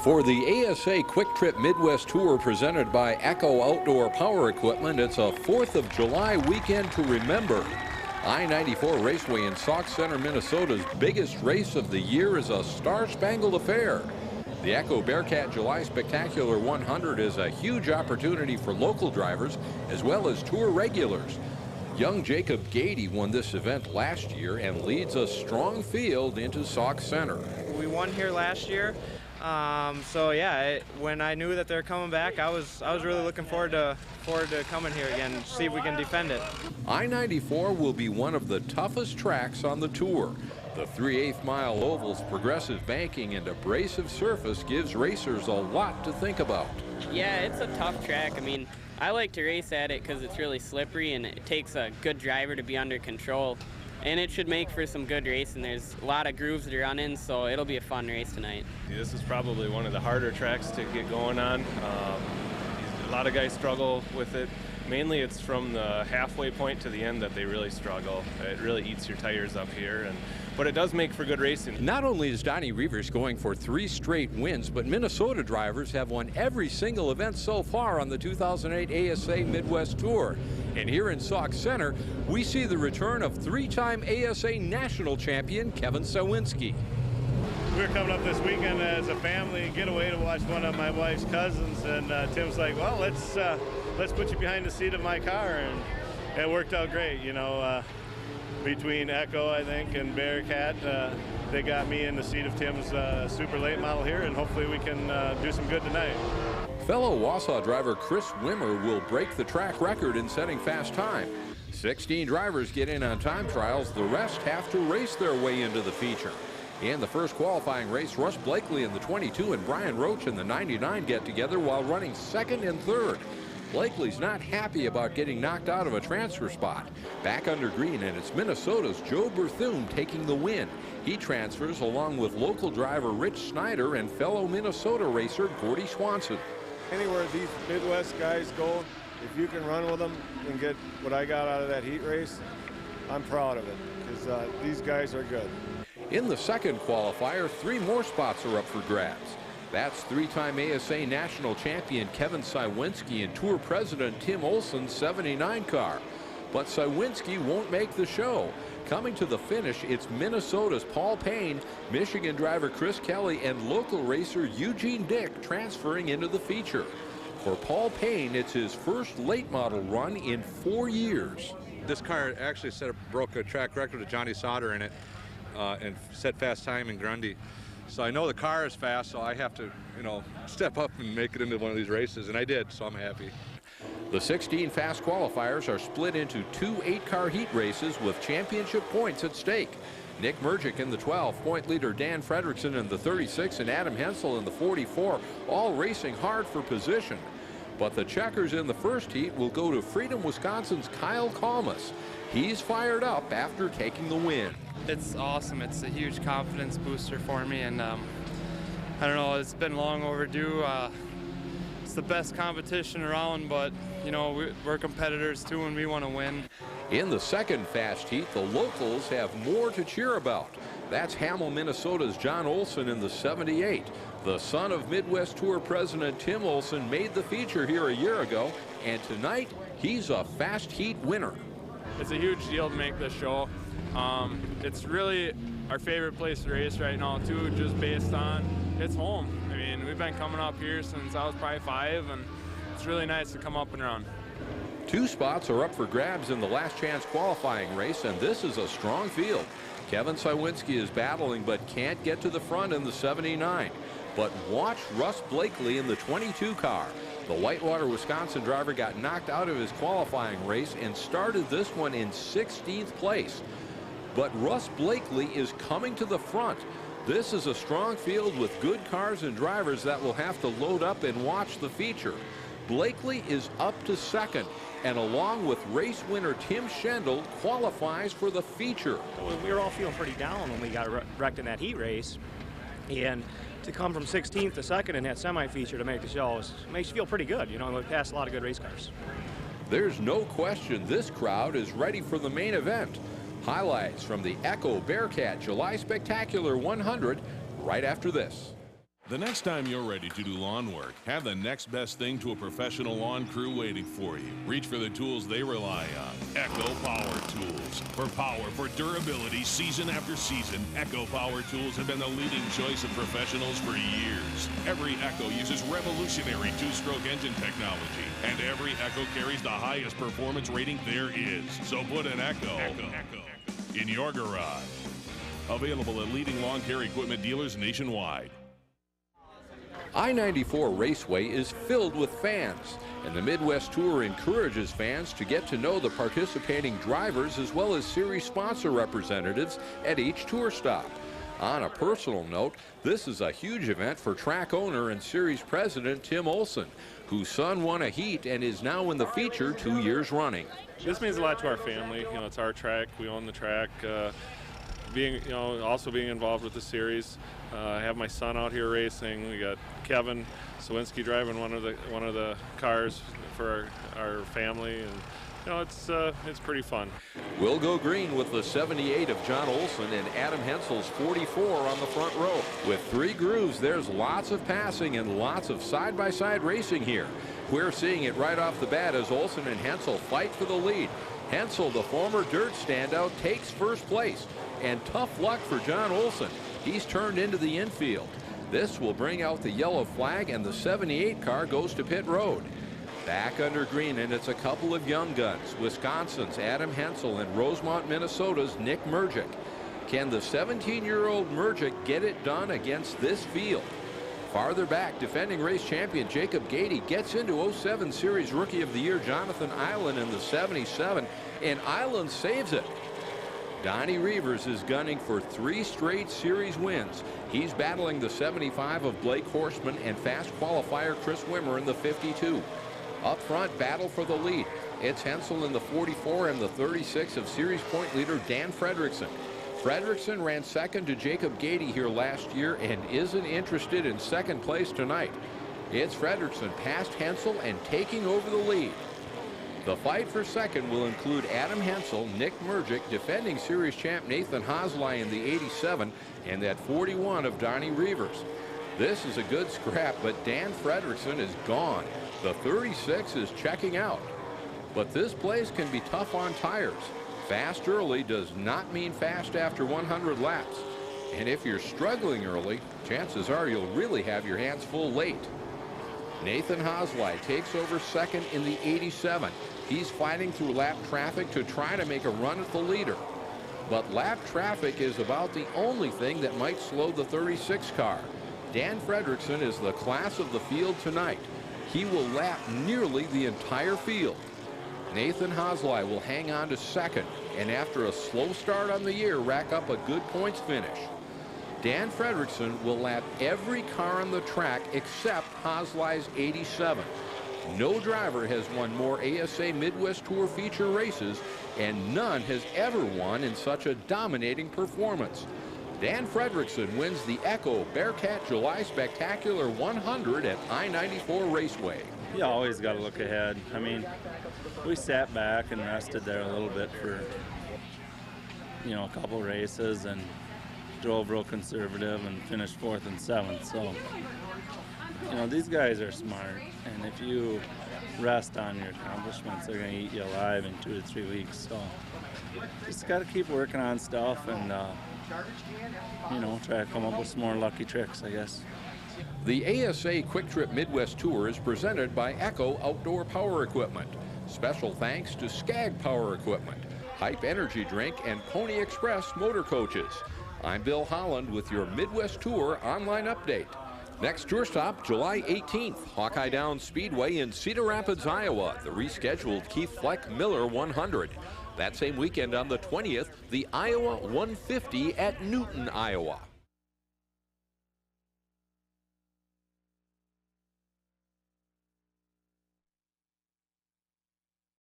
For the ASA Quick Trip Midwest Tour presented by Echo Outdoor Power Equipment, it's a 4th of July weekend to remember. I-94 Raceway in Sauk Centre, Minnesota's biggest race of the year is a star-spangled affair. The Echo Bearcat July Spectacular 100 is a huge opportunity for local drivers as well as tour regulars. Young Jacob Gady won this event last year and leads a strong field into Sauk Centre. We won here last year. So yeah, when I knew that they're coming back, I was really looking forward to coming here again and see if we can defend it. I-94 will be one of the toughest tracks on the tour. The 3/8 mile oval's progressive banking and abrasive surface gives racers a lot to think about. Yeah, it's a tough track. I mean, I like to race at it because it's really slippery and it takes a good driver to be under control. And it should make for some good racing. There's a lot of grooves to run in, so it'll be a fun race tonight. This is probably one of the harder tracks to get going on. A lot of guys struggle with it. Mainly it's from the halfway point to the end that they really struggle. It really eats your tires up here, but it does make for good racing. Not only is Donnie Reavers going for 3 straight wins, but Minnesota drivers have won every single event so far on the 2008 ASA Midwest Tour. And here in Sauk Centre, we see the return of 3-time ASA national champion Kevin Sawinski. We're coming up this weekend as a family getaway to watch one of my wife's cousins, and Tim's like, well, let's put you behind the seat of my car, and it worked out great. You know, between Echo, I think, and Bearcat, they got me in the seat of Tim's super late model here, and hopefully we can do some good tonight. Fellow Wausau driver Chris Wimmer will break the track record in setting fast time. 16 drivers get in on time trials. The rest have to race their way into the feature. In the first qualifying race, Russ Blakely in the 22 and Brian Roach in the 99 get together while running second and third. Blakely's not happy about getting knocked out of a transfer spot. Back under green, and it's Minnesota's Joe Berthune taking the win. He transfers along with local driver Rich Snyder and fellow Minnesota racer Gordy Swanson. Anywhere these Midwest guys go, if you can run with them and get what I got out of that heat race, I'm proud of it, because these guys are good. In the second qualifier, 3 more spots are up for grabs. That's 3-time ASA national champion Kevin Sawinski and tour president Tim Olson's 79 car. But Sawinski won't make the show. Coming to the finish, it's Minnesota's Paul Payne, Michigan driver Chris Kelly, and local racer Eugene Dick transferring into the feature. For Paul Payne, it's his first late model run in 4 years. This car actually broke a track record with Johnny Sauter in it and set fast time in Grundy. So I know the car is fast, so I have to, step up and make it into one of these races, and I did, so I'm happy. The 16 fast qualifiers are split into 2 8-car heat races with championship points at stake. Nick Mergic in the 12, point leader Dan Fredrickson in the 36, and Adam Hensel in the 44, all racing hard for position. But the checkers in the first heat will go to Freedom, Wisconsin's Kyle Kalmus. He's fired up after taking the win. It's awesome. It's a huge confidence booster for me, and I don't know, it's been long overdue. It's the best competition around, but we're competitors too, and we want to win. In the second fast heat, the locals have more to cheer about. That's Hamel, Minnesota's John Olson in the 78. The son of Midwest Tour president Tim Olson made the feature here a year ago, and tonight he's a fast heat winner. It's a huge deal to make this show. It's really our favorite place to race right now too, just based on it's home. I mean, we've been coming up here since I was probably 5, and it's really nice to come up and around. 2 spots are up for grabs in the last chance qualifying race, and this is a strong field. Kevin Sawinski is battling but can't get to the front in the 79. But watch Russ Blakely in the 22 car. The Whitewater, Wisconsin driver got knocked out of his qualifying race and started this one in 16th place. But Russ Blakely is coming to the front. This is a strong field with good cars and drivers that will have to load up and watch the feature. Blakely is up to second, and along with race winner Tim Schendel, qualifies for the feature. We were all feeling pretty down when we got wrecked in that heat race, and to come from 16th to second in that semi-feature to make the show makes you feel pretty good. We passed a lot of good race cars. There's no question this crowd is ready for the main event. Highlights from the Echo Bearcat July Spectacular 100 right after this. The next time you're ready to do lawn work, have the next best thing to a professional lawn crew waiting for you. Reach for the tools they rely on. Echo Power Tools. For power, for durability, season after season, Echo Power Tools have been the leading choice of professionals for years. Every Echo uses revolutionary two-stroke engine technology, and every Echo carries the highest performance rating there is. So put an Echo in your garage. Available at leading lawn care equipment dealers nationwide. I-94 Raceway is filled with fans, and the Midwest Tour encourages fans to get to know the participating drivers as well as series sponsor representatives at each tour stop. On a personal note, this is a huge event for track owner and series president Tim Olson, whose son won a heat and is now in the feature 2 years running. This means a lot to our family. You know, it's our track. We own the track. Also being involved with the series. I have my son out here racing. We got Kevin Sawinski driving one of the cars for our family, and you know, it's pretty fun. We'll go green with the 78 of John Olson and Adam Hensel's 44 on the front row. With 3 grooves, there's lots of passing and lots of side-by-side racing here. We're seeing it right off the bat as Olson and Hensel fight for the lead. Hensel, the former dirt standout, takes first place. And tough luck for John Olson. He's turned into the infield. This will bring out the yellow flag, and the 78 car goes to pit road. Back under green, and it's a couple of young guns. Wisconsin's Adam Hensel and Rosemont, Minnesota's Nick Mergic. Can the 17-year-old Mergic get it done against this field? Farther back, defending race champion Jacob Gady gets into 07 Series Rookie of the Year Jonathan Eiland in the 77, and Eiland saves it. Donnie Reavers is gunning for 3 straight series wins. He's battling the 75 of Blake Horstman and fast qualifier Chris Wimmer in the 52. Up front, battle for the lead. It's Hensel in the 44 and the 36 of series point leader Dan Fredrickson. Fredrickson ran second to Jacob Gady here last year and isn't interested in second place tonight. It's Fredrickson past Hensel and taking over the lead. The fight for second will include Adam Hensel, Nick Mergic, defending series champ Nathan Hosley in the 87, and that 41 of Donnie Reavers. This is a good scrap, but Dan Fredrickson is gone. The 36 is checking out. But this place can be tough on tires. Fast early does not mean fast after 100 laps. And if you're struggling early, chances are you'll really have your hands full late. Nathan Hosley takes over second in the 87. He's fighting through lap traffic to try to make a run at the leader. But lap traffic is about the only thing that might slow the 36 car. Dan Fredrickson is the class of the field tonight. He will lap nearly the entire field. Nathan Hosley will hang on to second, and after a slow start on the year, rack up a good points finish. Dan Fredrickson will lap every car on the track except Hosley's 87. No driver has won more ASA Midwest Tour feature races, and none has ever won in such a dominating performance. Dan Fredrickson wins the Echo Bearcat July Spectacular 100 at I-94 Raceway. You always got to look ahead. I mean, we sat back and rested there a little bit for, you know, a couple races and drove real conservative and finished 4th and 7th. So, you know, these guys are smart, and if you rest on your accomplishments, they're going to eat you alive in 2 to 3 weeks. So, just got to keep working on stuff and, you know, try to come up with some more lucky tricks, I guess. The ASA Quick Trip Midwest Tour is presented by Echo Outdoor Power Equipment. Special thanks to Skag Power Equipment, Hype Energy Drink, and Pony Express Motor Coaches. I'm Bill Holland with your Midwest Tour online update. Next tour stop, July 18th, Hawkeye Downs Speedway in Cedar Rapids, Iowa, the rescheduled Keith Fleck Miller 100. That same weekend on the 20th, the Iowa 150 at Newton, Iowa.